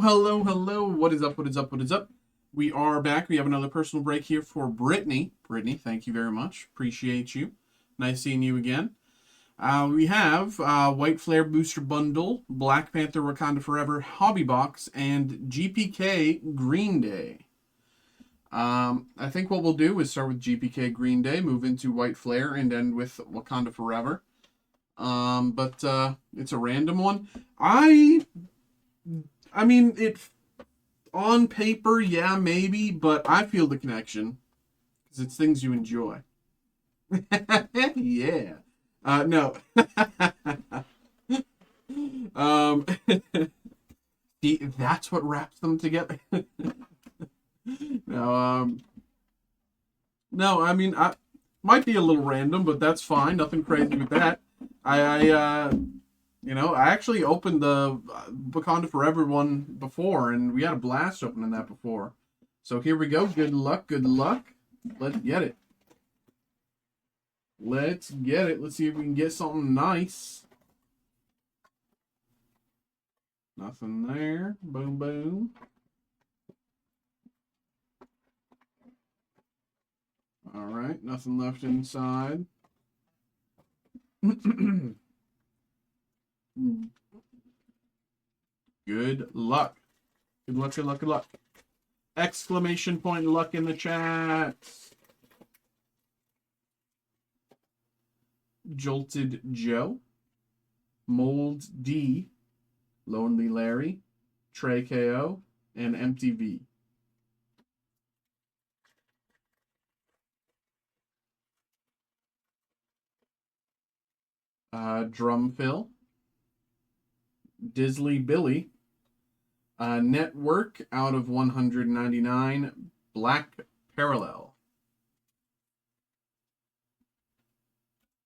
Hello, hello. What is up? What is up? What is up? We are back. We have another personal break here for Brittany. Brittany, thank you very much. Appreciate you. Nice seeing you again. We have White Flare Booster Bundle, Black Panther Wakanda Forever Hobby Box, and GPK Green Day. I think what we'll do is start with GPK Green Day, move into White Flare, and end with Wakanda Forever. But it's a random one. I mean, it on paper, yeah, maybe, but I feel the connection because it's things you enjoy. Yeah. No. um, See, that's what wraps them together. No, no, I mean, I might be a little random, but that's fine. Nothing crazy with that. I actually opened the Wakanda Forever one before, and we had a blast opening that before. So here we go. Good luck. Good luck. Let's get it. Let's get it. Let's see if we can get something nice. Nothing there. Boom, boom. All right. Nothing left inside. Good luck. Good luck, good luck, good luck. Exclamation point luck in the chat. Jolted Joe. Mold D. Lonely Larry. Trey KO. And Empty V. Drum Fill. Disley Billy. Network out of 199. Black Parallel.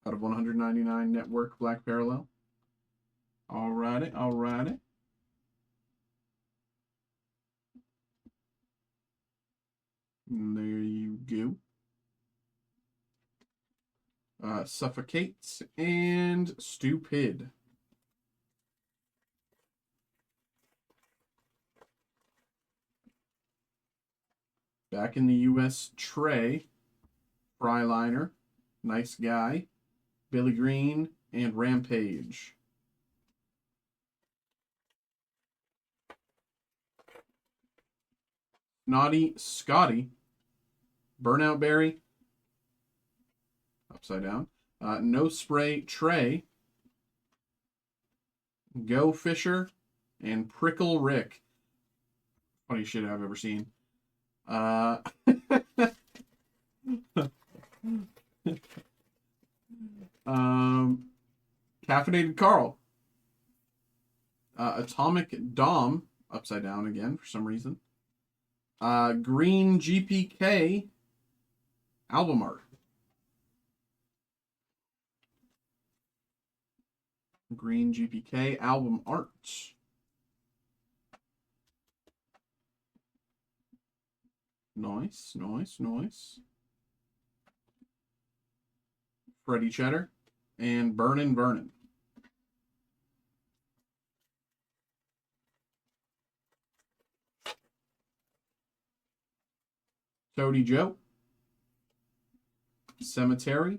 Out of 199 Network Black Parallel. Alrighty, alrighty. And there you go. Suffocate and Stupid. Back in the U.S., Trey, Fryliner, Nice Guy, Billy Green, and Rampage. Naughty Scotty, Burnout Berry, upside down, No Spray Trey, Go Fisher, and Prickle Rick. Funny shit I've ever seen. Caffeinated Carl. Atomic Dom, upside down again for some reason. Green GPK album art. Green GPK album art. Nice, nice, nice. Freddy Cheddar and Vernon. Toady Joe. Cemetery.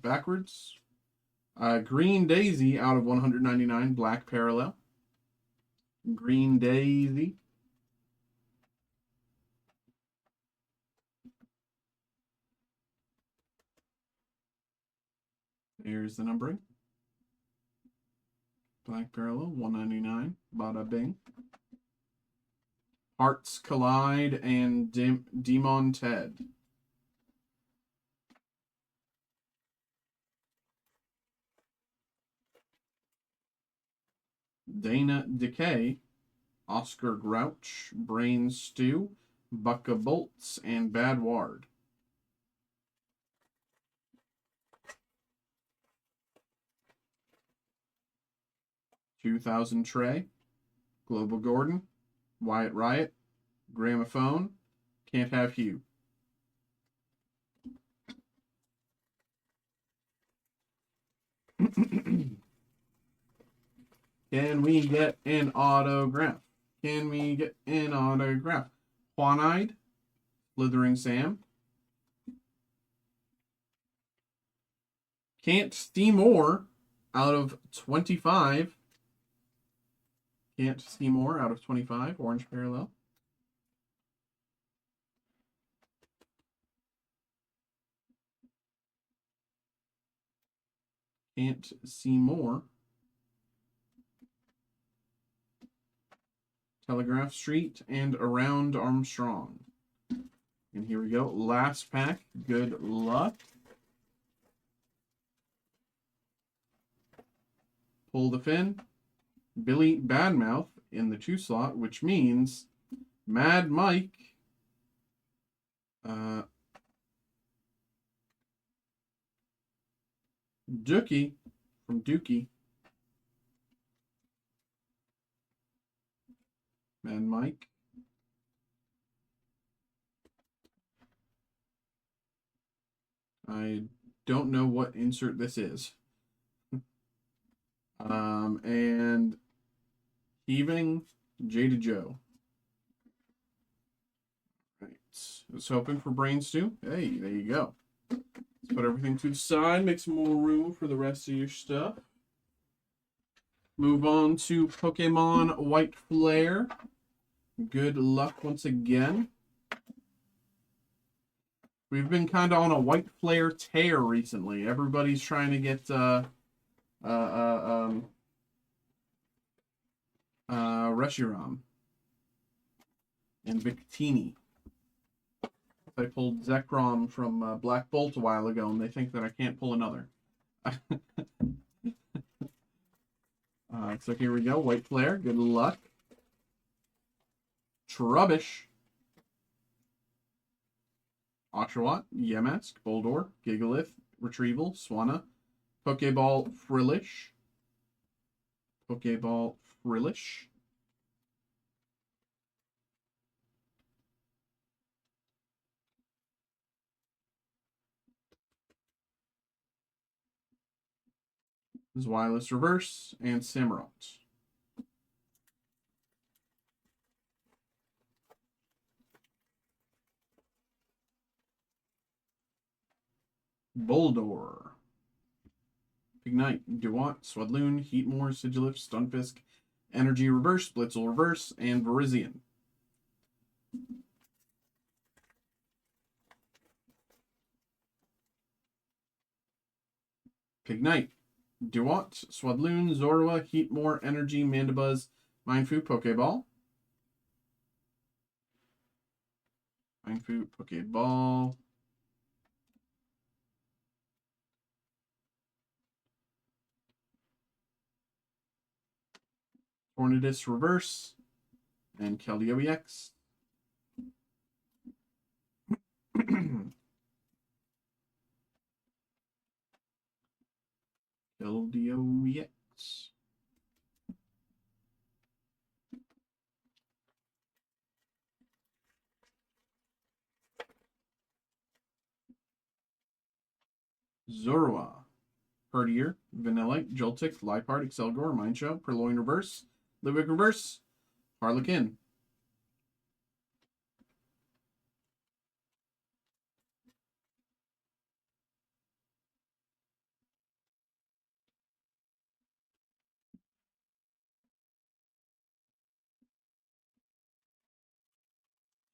Backwards. Green Daisy out of 199. Black Parallel. Green Daisy. Here's the numbering. Black Parallel, 199. Bada bing. Hearts Collide and Demon Ted. Dana Decay, Oscar Grouch, Brain Stew, Bucka Bolts, and Bad Ward. $2,000 Trey, Global Gordon, Wyatt Riot, Gramophone, Can't Have Hugh. Can we get an autograph? Can we get an autograph? Juan-eyed, Slithering Sam. Can't see more out of 25. Can't see more out of 25. Orange parallel. Can't see more. Telegraph Street and Around Armstrong. And here we go. Last pack. Good luck. Pull the fin. Billy Badmouth in the 2 slot, which means Mad Mike. Dookie from Dookie. Mad Mike. I don't know what insert this is. And Heaving Jada Joe. Right. I was hoping for Brain Stew. Hey, there you go. Let's put everything to the side, make some more room for the rest of your stuff. Move on to Pokemon White Flare. Good luck once again. We've been kind of on a White Flare tear recently. Everybody's trying to get Reshiram and Victini. I pulled Zekrom from Black Bolt a while ago, and they think that I can't pull another. So here we go. White Flare. Good luck. Trubbish. Oshawott. Yamask. Boldor. Gigalith. Retrieval. Swanna. Pokeball Frillish. Pokeball Frillish. Zwilus Reverse and Samurott. Boldor. Ignite, Dewant, Swadloon, Heatmore, Sigilif, Stunfisk, Energy Reverse, Blitzel Reverse, and Virizion. Pignite, Dewant, Swadloon, Zorua, Heatmore, Energy, Mandibuzz, Mindfu, Pokeball. Mindfu, Pokeball. Tornadus Reverse, and Keldeo EX. Keldeo EX. Zorua, Herdier, Vanillite, Joltik, Liepard, Excelgor, Mindshow, Purloin Reverse, Ludwig Reverse, Harlequin.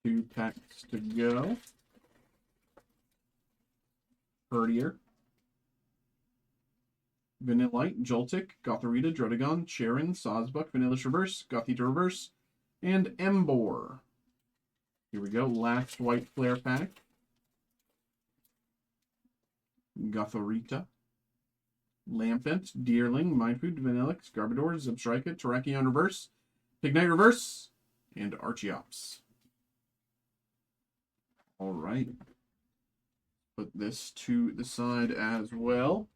Two packs to go. Herdier, Vanillite, Joltik, Gothorita, Drotagon, Sharon, Sawsbuck, Vanillish Reverse, Gothita Reverse, and Embor. Here we go. Last White Flare pack. Gothorita, Lampent, Deerling, Mindfood, Vanillix, Garbodor, Zebstrika, Terrakion Reverse, Pignite Reverse, and Archeops. All right. Put this to the side as well.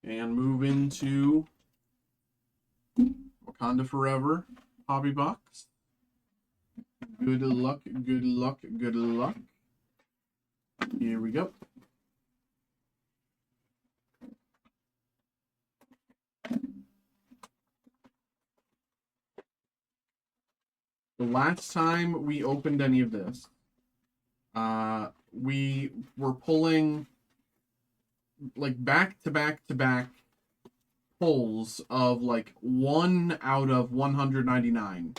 And move into Wakanda Forever hobby box. Good luck, good luck, good luck. Here we go. The last time we opened any of this, we were pulling like back to back to back pulls of like 1 out of 199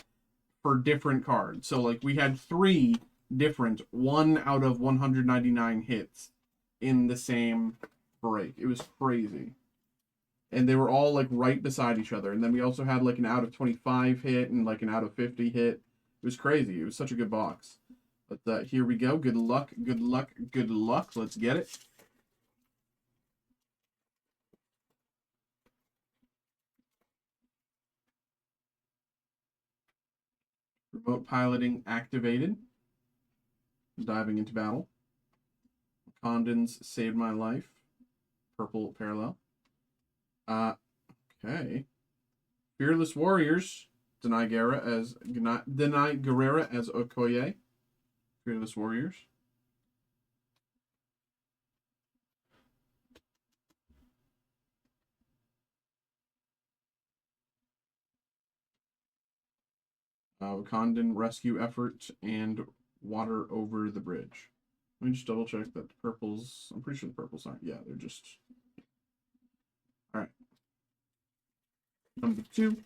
for different cards. So like we had 3 different 1 out of 199 hits in the same break. It was crazy. And they were all like right beside each other. And then we also had like an out of 25 hit and like an out of 50 hit. It was crazy. It was such a good box. But here we go. Good luck, good luck, good luck. Let's get it. Remote piloting activated. Diving into battle. Wakanda's saved my life. Purple parallel. Okay. Fearless Warriors. Deny Guerrera as Okoye. Fearless Warriors. Wakandan rescue effort and water over the bridge. Let me just double check that the purples. I'm pretty sure the purples aren't. Yeah, they're just. All right. Number 2.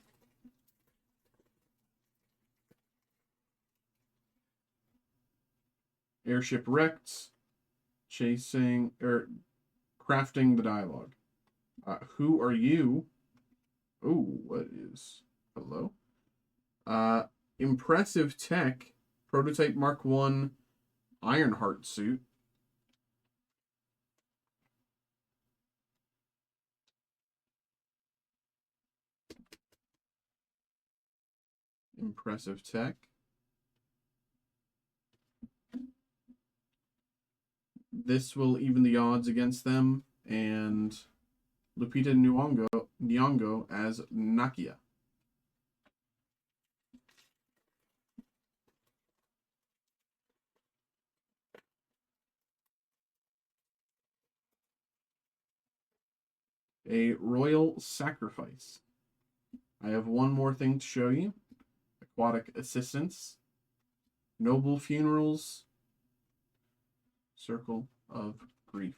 Airship wrecked. Chasing or crafting the dialogue. Who are you? Oh, what is? Hello. Impressive tech. Prototype Mark 1 Ironheart suit. Impressive tech. This will even the odds against them. And Lupita Nyong'o as Nakia. A royal sacrifice. I have one more thing to show you. Aquatic assistance. Noble funerals. Circle of grief.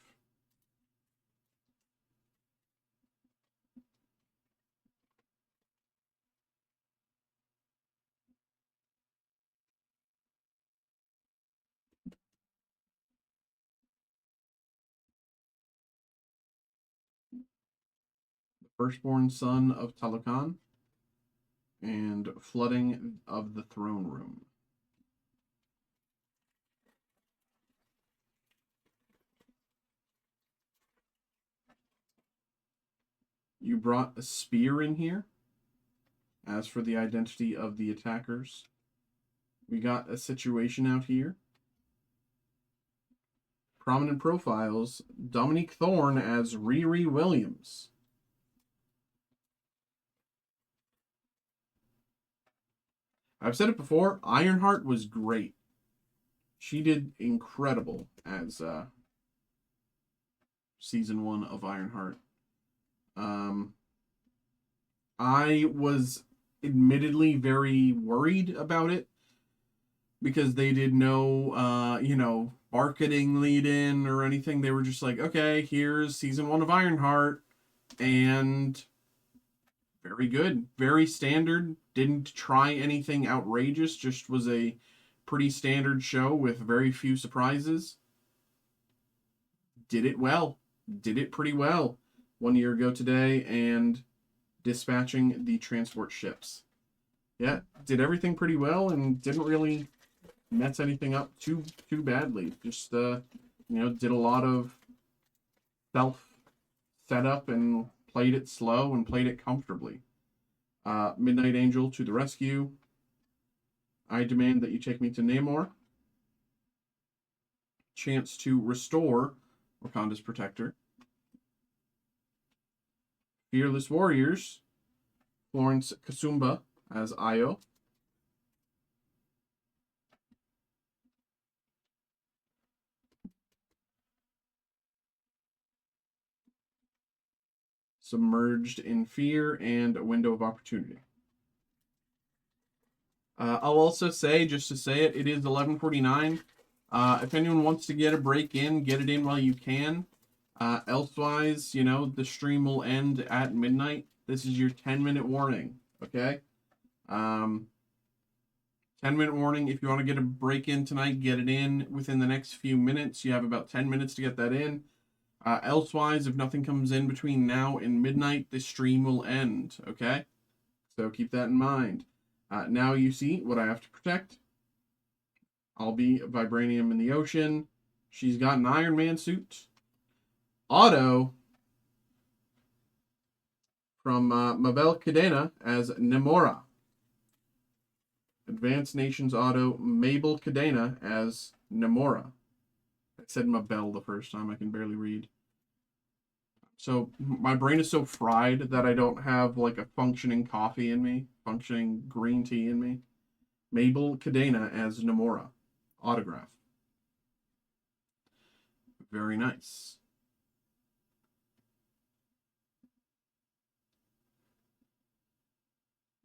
Firstborn son of Talokan, and flooding of the throne room. You brought a spear in here. As for the identity of the attackers, we got a situation out here. Prominent profiles, Dominique Thorne as Riri Williams. I've said it before, Ironheart was great. She did incredible as season 1 of Ironheart. I was admittedly very worried about it because they did no, marketing lead in or anything. They were just like, okay, here's season 1 of Ironheart, and very good, very standard. Didn't try anything outrageous, just was a pretty standard show with very few surprises. Did it well. Did it pretty well 1 year ago today, and dispatching the transport ships. Yeah, did everything pretty well and didn't really mess anything up too badly. Just did a lot of self setup and played it slow and played it comfortably. Midnight Angel to the rescue. I demand that you take me to Namor. Chance to restore Wakanda's protector. Fearless Warriors. Florence Kasumba as Io. Submerged in Fear and a Window of Opportunity. I'll also say, just to say it, it is 11:49. If anyone wants to get a break in, get it in while you can. Elsewise, you know, the stream will end at midnight. This is your 10-minute warning, okay? 10-minute warning. If you want to get a break in tonight, get it in within the next few minutes. You have about 10 minutes to get that in. Elsewise, if nothing comes in between now and midnight, the stream will end, okay? So keep that in mind. Now you see what I have to protect. I'll be Vibranium in the Ocean. She's got an Iron Man suit. Auto from Mabel Cadena as Nemora. Advanced Nations Auto, Mabel Cadena as Nemora. I said Mabel the first time. I can barely read. So my brain is so fried that I don't have like a functioning coffee in me, functioning green tea in me. Mabel Cadena as Nemora. Autograph. Very nice.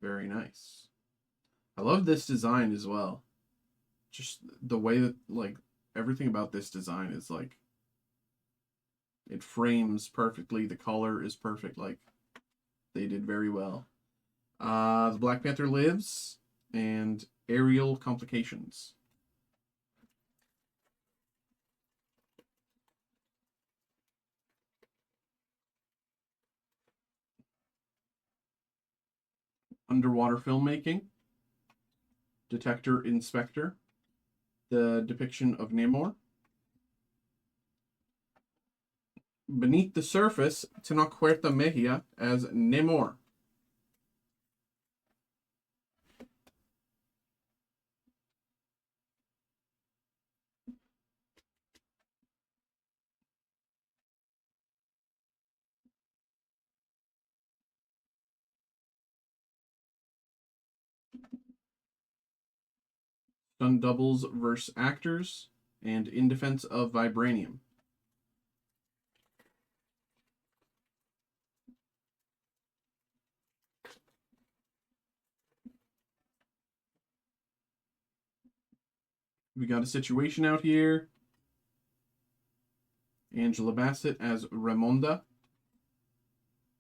Very nice. I love this design as well. Just the way that, like, everything about this design is, like, it frames perfectly. The color is perfect. Like, they did very well. The Black Panther Lives and Aerial Complications. Underwater Filmmaking. Detector Inspector. The depiction of Namor. Beneath the Surface, Tenochtitlan Mejia as Namor. Stunt Doubles versus Actors, and In Defense of Vibranium. We got a situation out here. Angela Bassett as Ramonda.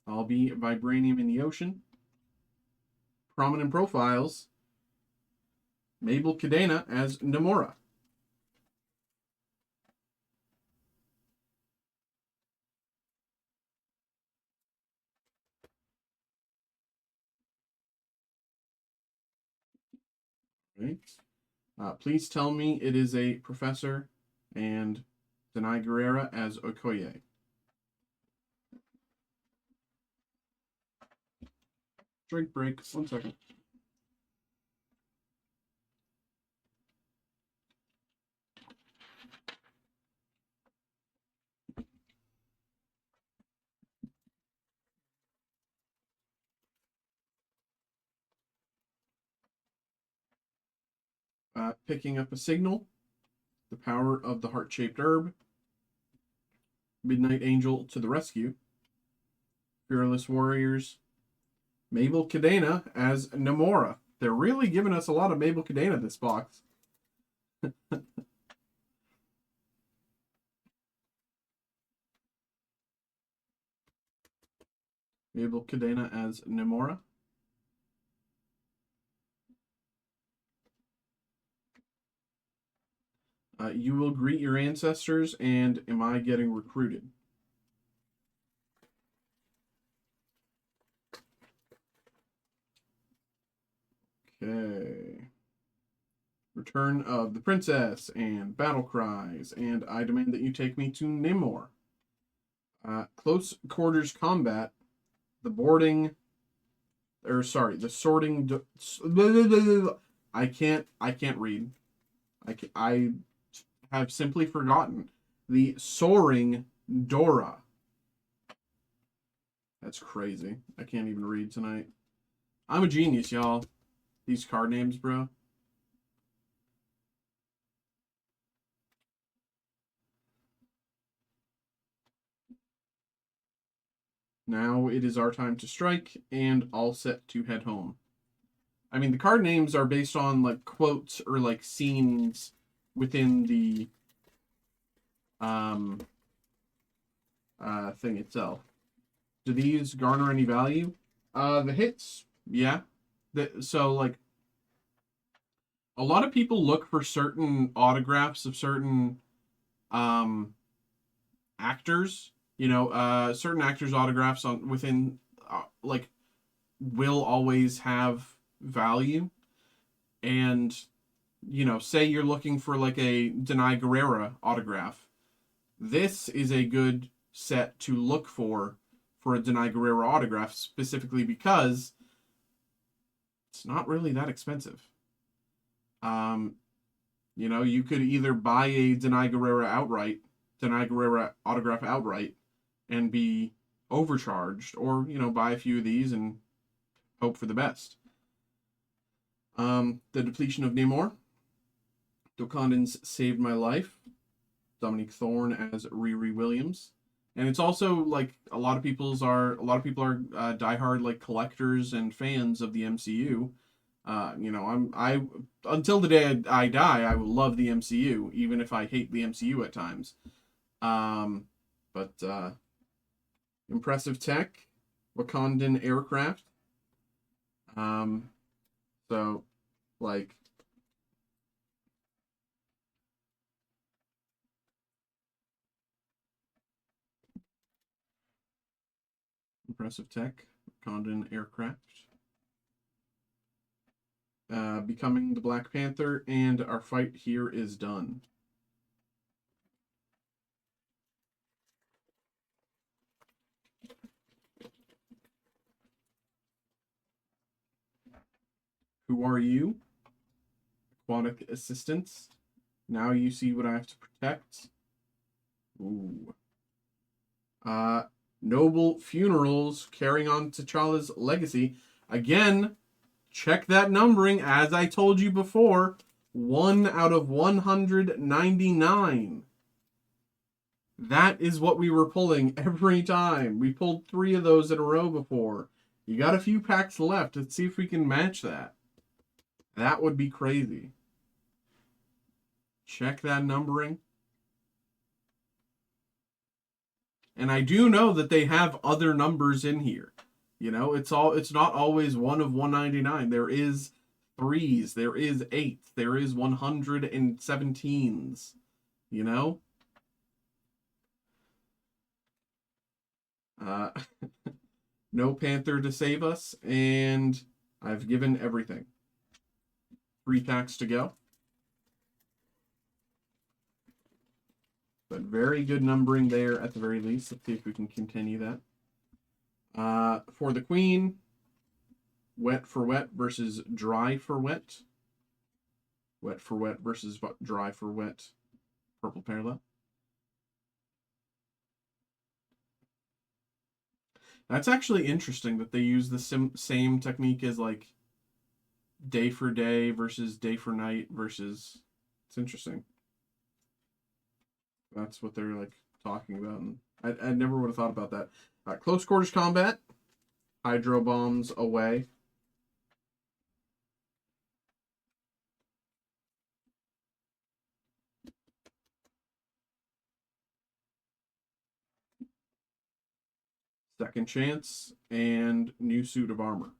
I'll be Vibranium in the Ocean. Prominent Profiles. Mabel Cadena as Namora. Right. Please tell me it is a professor, and Denai Guerrera as Okoye. Drink break. 1 second. Picking up a signal. The Power of the Heart-Shaped Herb. Midnight Angel to the Rescue. Fearless Warriors. Mabel Cadena as Namora. They're really giving us a lot of Mabel Cadena this box. Mabel Cadena as Namora. You will greet your ancestors, and am I getting recruited? Okay. Return of the Princess, and Battle Cries, and I demand that you take me to Namor. Close Quarters Combat, the boarding, or sorry, the sorting. I can't read. I have simply forgotten. The Soaring Dora. That's crazy. I can't even read tonight. I'm a genius, y'all. These card names, bro. Now it is our time to strike, and all set to head home. I mean, the card names are based on like quotes or like scenes within the thing itself. Do these garner any value? The hits, yeah. So like a lot of people look for certain autographs of certain um actors. You know, certain actors' autographs on within like will always have value. And you know, say you're looking for like a Denai Guerrera autograph. This is a good set to look for a Denai Guerrera autograph, specifically because it's not really that expensive. Um, you know, you could either buy a Denai Guerrera autograph outright, and be overcharged, or you know, buy a few of these and hope for the best. The depletion of Namor. Wakandans saved my life. Dominique Thorne as Riri Williams. And it's also like a lot of people are diehard like collectors and fans of the MCU. You know, I until the day I die, I will love the MCU, even if I hate the MCU at times. But impressive tech, Wakandan aircraft. So like impressive tech, Wakandan aircraft. Becoming the Black Panther, and our fight here is done. Who are you? Aquatic assistants. Now you see what I have to protect. Ooh. Noble funerals, carrying on T'Challa's legacy. Again, check that numbering. As I told you before, 1 out of 199. That is what we were pulling every time. We pulled 3 of those in a row before. You got a few packs left. Let's see if we can match that. That would be crazy. Check that numbering. And I do know that they have other numbers in here. You know, it's not always 1 of 199. There is 3s, there is 8s, there is 117s. You know? No Panther to save us, and I've given everything. 3 packs to go. But very good numbering there at the very least. Let's see if we can continue that. For the Queen, wet for wet versus dry for wet. Wet for wet versus dry for wet. Purple parallel. That's actually interesting that they use the same technique as like day for day versus day for night versus. It's interesting. That's what they're like talking about, and I never would have thought about that. Close quarters combat, hydro bombs away. Second chance and new suit of armor.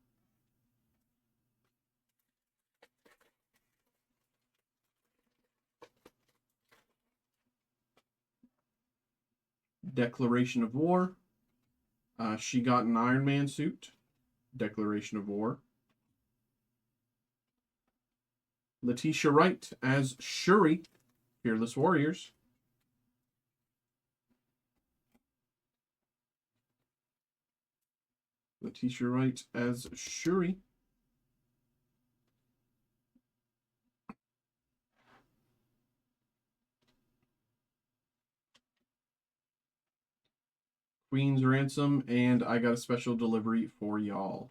Declaration of war. She got an Iron Man suit. Declaration of war. Letitia Wright as Shuri, Fearless Warriors. Letitia Wright as Shuri. Queen's Ransom, and I got a special delivery for y'all.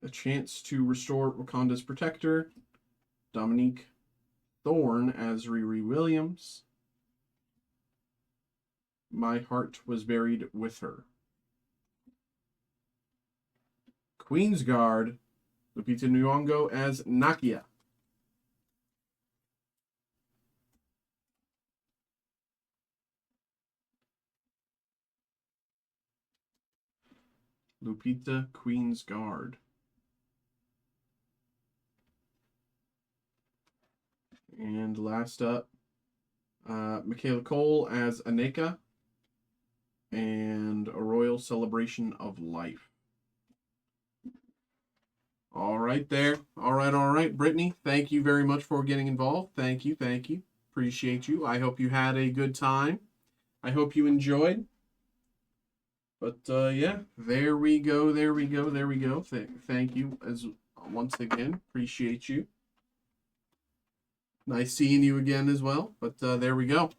A chance to restore Wakanda's protector, Dominique Thorn as Riri Williams. My heart was buried with her. Queen's Guard, Lupita Nyong'o as Nakia. Lupita Queen's Guard. And last up, Michaela Cole as Aneka. And a Royal Celebration of Life. All right there. All right. Brittany, thank you very much for getting involved. Thank you. Appreciate you. I hope you had a good time. I hope you enjoyed. But yeah, there we go. Thank you as once again. Appreciate you. Nice seeing you again as well. But there we go.